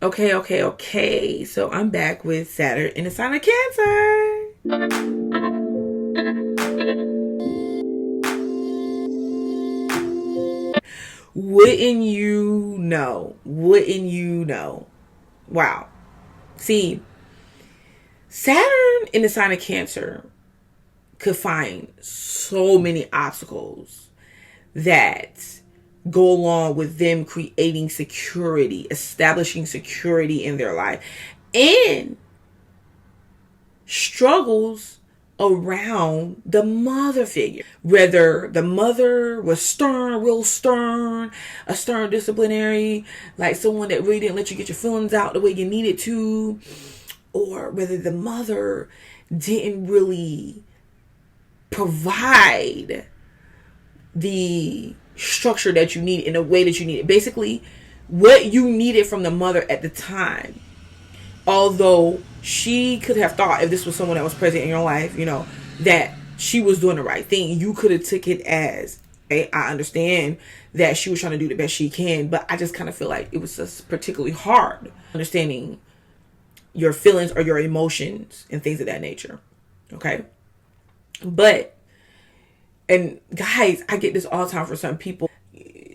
Okay. So I'm back with Saturn in the sign of Cancer. Wouldn't you know? Wouldn't you know? Wow. See, Saturn in the sign of Cancer could find so many obstacles that go along with them creating security, establishing security in their life, and struggles around the mother figure. Whether the mother was stern, real stern, a stern disciplinary, like someone that really didn't let you get your feelings out the way you needed to, or whether the mother didn't really provide the structure that you need in a way that you needed. Basically, what you needed from the mother at the time. Although she could have thought, if this was someone that was present in your life, that she was doing the right thing, you could have took it as, hey, I understand that she was trying to do the best she can, but I just kind of feel like it was just particularly hard understanding your feelings or your emotions and things of that nature. Okay. But, and guys, I get this all the time for some people,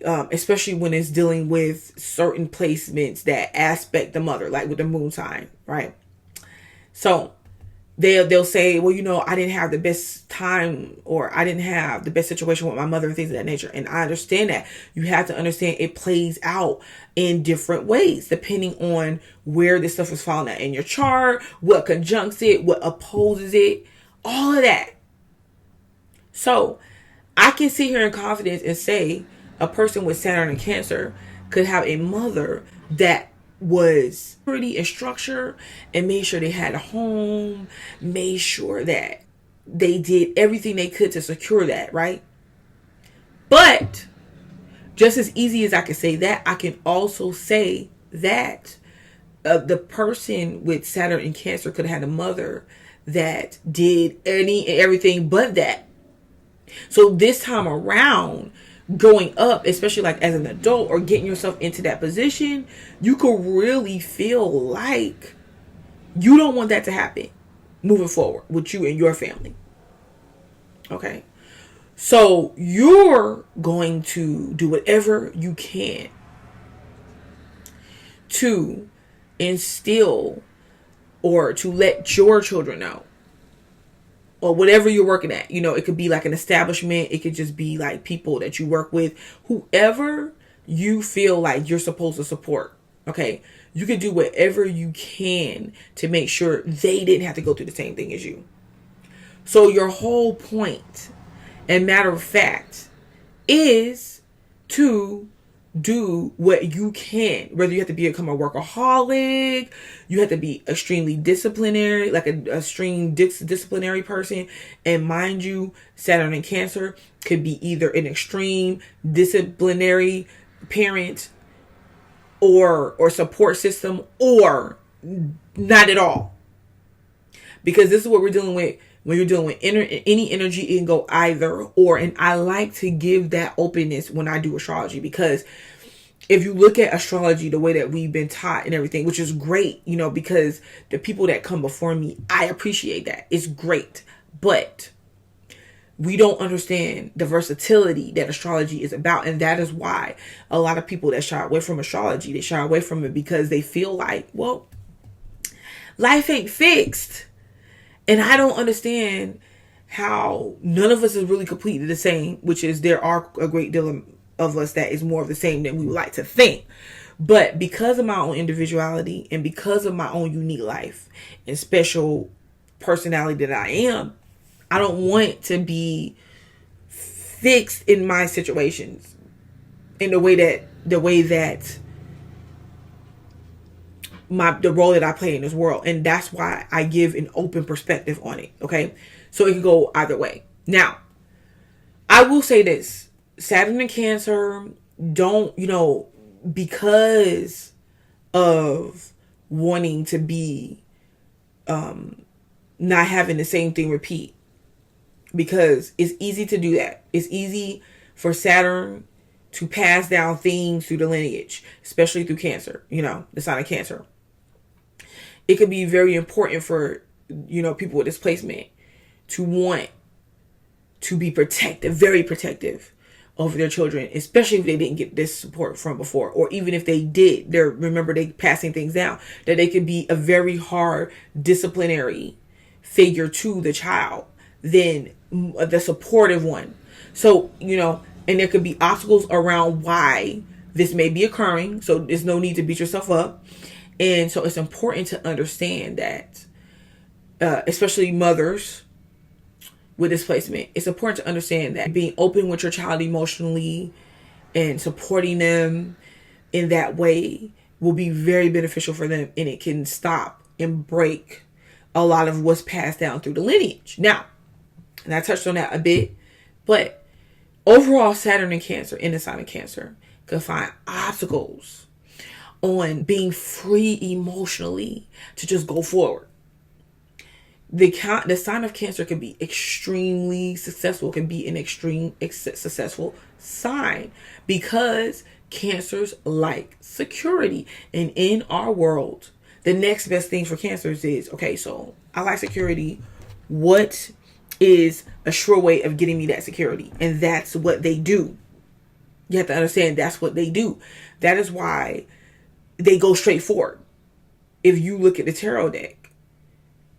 especially when it's dealing with certain placements that aspect the mother, like with the moon sign, right? So they'll say, well, I didn't have the best time, or I didn't have the best situation with my mother and things of that nature. And I understand that. You have to understand it plays out in different ways, depending on where this stuff is falling at in your chart, what conjuncts it, what opposes it, all of that. So I can sit here in confidence and say a person with Saturn and Cancer could have a mother that was pretty in structure and made sure they had a home, made sure that they did everything they could to secure that, right? But just as easy as I can say that, I can also say that the person with Saturn and Cancer could have had a mother that did everything but that. So this time around, going up, especially like as an adult or getting yourself into that position, you could really feel like you don't want that to happen moving forward with you and your family. Okay. So you're going to do whatever you can to instill or to let your children know, or whatever you're working at. It could be like an establishment. It could just be like people that you work with, whoever you feel like you're supposed to support. Okay. You could do whatever you can to make sure they didn't have to go through the same thing as you. So your whole point, and matter of fact, is to do what you can. Whether you have to become a workaholic, you have to be extremely disciplinary, like a extreme disciplinary person. And mind you, Saturn and Cancer could be either an extreme disciplinary parent or support system, or not at all. Because this is what we're dealing with. When you're dealing with any energy, it can go either or. And I like to give that openness when I do astrology, because if you look at astrology the way that we've been taught and everything, which is great, because the people that come before me, I appreciate that. It's great. But we don't understand the versatility that astrology is about. And that is why a lot of people that shy away from astrology, they shy away from it because they feel like, well, life ain't fixed. And I don't understand how none of us is really completely the same, which is there are a great deal of us that is more of the same than we would like to think. But because of my own individuality and because of my own unique life and special personality that I am, I don't want to be fixed in my situations in the way that the role that I play in this world. And that's why I give an open perspective on it. Okay. So it can go either way. Now, I will say this: Saturn and Cancer don't, because of wanting to be, not having the same thing repeat, because it's easy to do that. It's easy for Saturn to pass down things through the lineage, especially through Cancer, the sign of Cancer. It could be very important for, people with displacement to want to be protective, very protective over their children, especially if they didn't get this support from before, or even if they did, they passing things down, that they could be a very hard disciplinary figure to the child than the supportive one. So, and there could be obstacles around why this may be occurring. So there's no need to beat yourself up. And so it's important to understand that, especially mothers with displacement, it's important to understand that being open with your child emotionally and supporting them in that way will be very beneficial for them, and it can stop and break a lot of what's passed down through the lineage. Now, and I touched on that a bit, but overall, Saturn and Cancer, in the sign of Cancer, could find obstacles on being free emotionally to just go forward. The sign of Cancer can be extremely successful, can be an extreme successful sign, because Cancers like security. And in our world, the next best thing for Cancers is, okay, so I like security. What is a sure way of getting me that security? And that's what they do. You have to understand that's what they do. That is why they go straight forward. If you look at the tarot deck,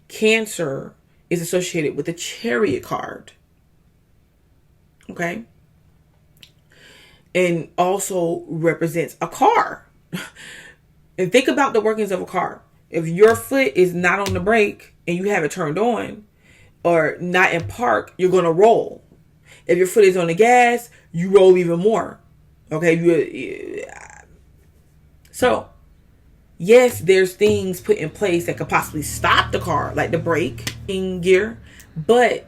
Cancer is associated with the Chariot card. Okay? And also represents a car. And think about the workings of a car. If your foot is not on the brake and you have it turned on, or not in park, you're going to roll. If your foot is on the gas, you roll even more. Okay? So, yes, there's things put in place that could possibly stop the car, like the brake in gear. But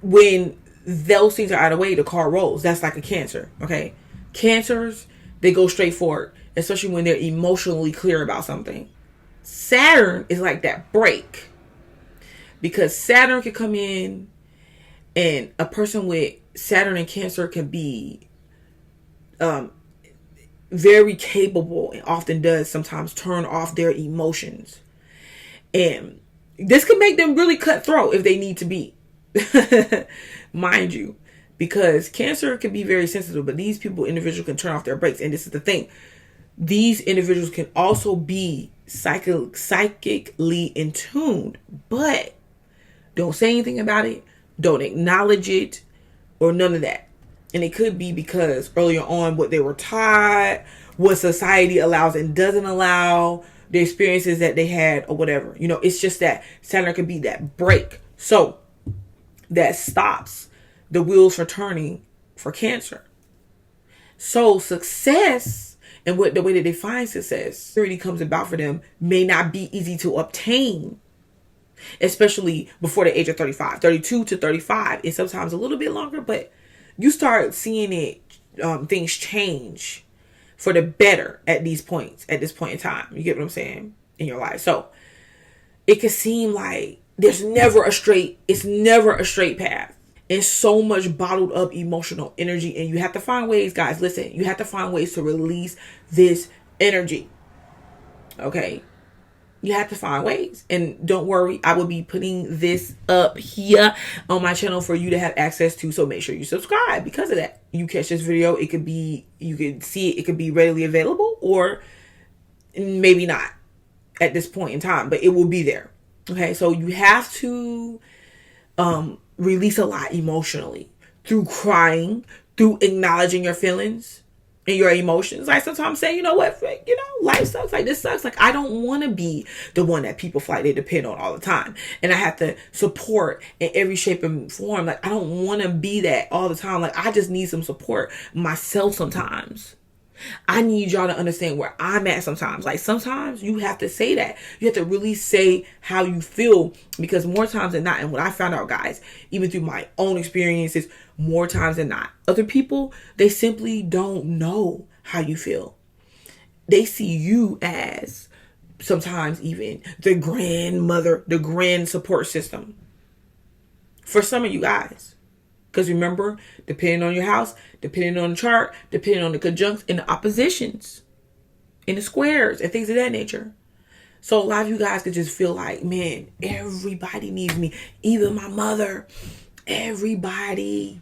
when those things are out of the way, the car rolls. That's like a Cancer. Okay? Cancers, they go straight forward, especially when they're emotionally clear about something. Saturn is like that brake, because Saturn can come in, and a person with Saturn and Cancer can be very capable, and often does sometimes turn off their emotions. And this can make them really cutthroat if they need to be. Mind you, because Cancer can be very sensitive, but these individuals can turn off their brakes. And this is the thing. These individuals can also be psychically in tune, but don't say anything about it. Don't acknowledge it, or none of that. And it could be because earlier on, what they were taught, what society allows and doesn't allow, the experiences that they had, or whatever. It's just that Saturn could be that brake. So that stops the wheels from turning for Cancer. So success, and the way that they find success really comes about for them, may not be easy to obtain, especially before the age of 35. 32 to 35 is sometimes a little bit longer, but you start seeing things change for the better at this point in time. You get what I'm saying? In your life. So it can seem like it's never a straight path. And so much bottled up emotional energy. And you have to find ways, guys, listen, you have to find ways to release this energy. Okay? You have to find ways. And don't worry, I will be putting this up here on my channel for you to have access to. So make sure you subscribe because of that. You catch this video, you can see it could be readily available, or maybe not at this point in time, but it will be there. Okay, so you have to release a lot emotionally through crying, through acknowledging your feelings and your emotions. Like sometimes say, you know what, life sucks. Like this sucks. Like I don't want to be the one that people feel like they depend on all the time, and I have to support in every shape and form. Like I don't want to be that all the time. Like I just need some support myself sometimes. I need y'all to understand where I'm at sometimes. Like sometimes you have to say that. You have to really say how you feel, because more times than not, and what I found out, guys, even through my own experiences, more times than not, other people, they simply don't know how you feel. They see you as sometimes even the grandmother, the grand support system. For some of you guys, Because remember, depending on your house, depending on the chart, depending on the conjuncts and the oppositions and the squares and things of that nature. So a lot of you guys could just feel like, man, everybody needs me. Even my mother, everybody.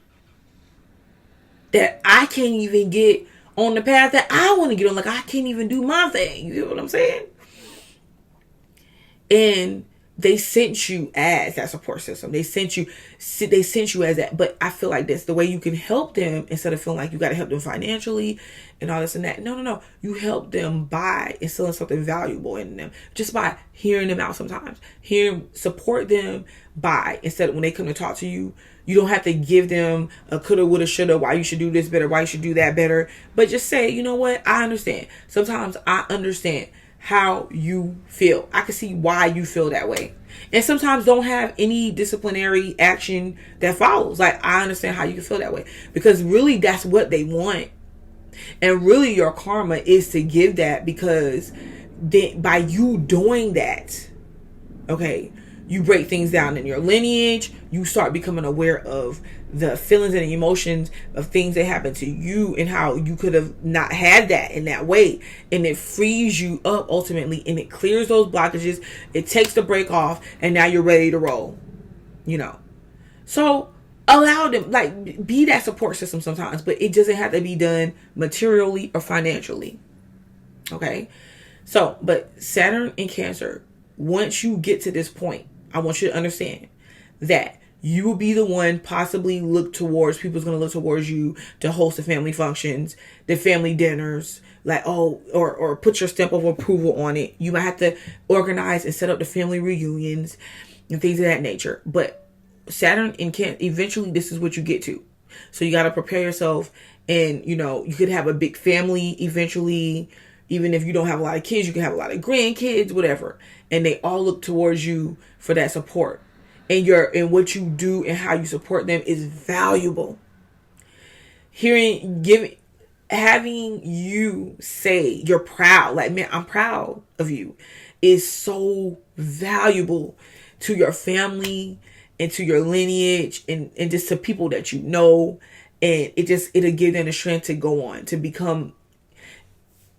That I can't even get on the path that I want to get on. Like, I can't even do my thing. You know what I'm saying? And they sent you as that support system. They sent you as that. But I feel like that's the way you can help them, instead of feeling like you got to help them financially and all this and that. No. You help them by instilling something valuable in them, just by hearing them out sometimes. Support them by, instead of when they come to talk to you, you don't have to give them a coulda, woulda, shoulda, why you should do this better, why you should do that better. But just say, you know what? I understand. Sometimes I understand how you feel. I can see why you feel that way. And sometimes don't have any disciplinary action that follows. Like, I understand how you can feel that way. Because really, that's what they want. And really, your karma is to give that, because by you doing that, okay, you break things down in your lineage. You start becoming aware of the feelings and the emotions of things that happen to you and how you could have not had that in that way. And it frees you up ultimately, and it clears those blockages. It takes the break off, and now you're ready to roll, So allow them, like, be that support system sometimes, but it doesn't have to be done materially or financially. Okay. So, but Saturn in Cancer, once you get to this point, I want you to understand that you will be the one possibly people's going to look towards you to host the family functions, the family dinners, like, or put your stamp of approval on it. You might have to organize and set up the family reunions and things of that nature. But Saturn in Cancer, eventually this is what you get to. So you got to prepare yourself, and, you could have a big family eventually. Even if you don't have a lot of kids, you can have a lot of grandkids, whatever. And they all look towards you for that support. And what you do and how you support them is valuable. Having you say you're proud, like, man, I'm proud of you, is so valuable to your family and to your lineage and just to people that you know. And it'll give them the strength to go on, to become,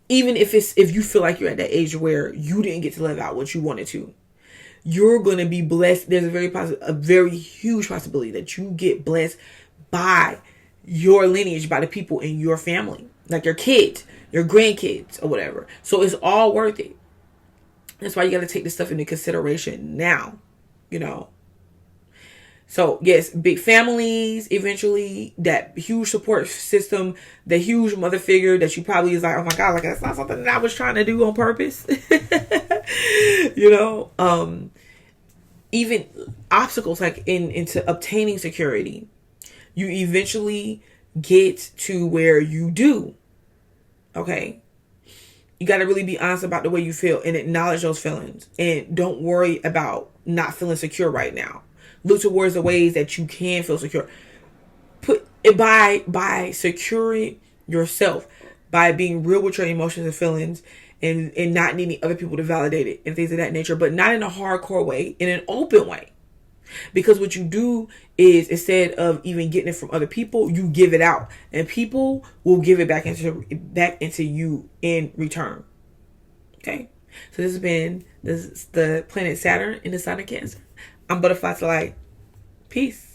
even if you feel like you're at that age where you didn't get to live out what you wanted to, you're going to be blessed. There's a very huge possibility that you get blessed by your lineage, by the people in your family, like your kids, your grandkids, or whatever. So it's all worth it. That's why you got to take this stuff into consideration now, So yes, big families, eventually, that huge support system, the huge mother figure that you probably is like, oh my God, like, that's not something that I was trying to do on purpose. Even obstacles like into obtaining security, you eventually get to where you do. Okay. You got to really be honest about the way you feel and acknowledge those feelings, and don't worry about not feeling secure right now. Look towards the ways that you can feel secure. Put it by securing yourself, by being real with your emotions and feelings, and not needing other people to validate it and things of that nature, but not in a hardcore way, in an open way. Because what you do is, instead of even getting it from other people, you give it out, and people will give it back into you in return. Okay, so this is the planet Saturn in the sign of Cancer. I'm Butterfly Light. Peace.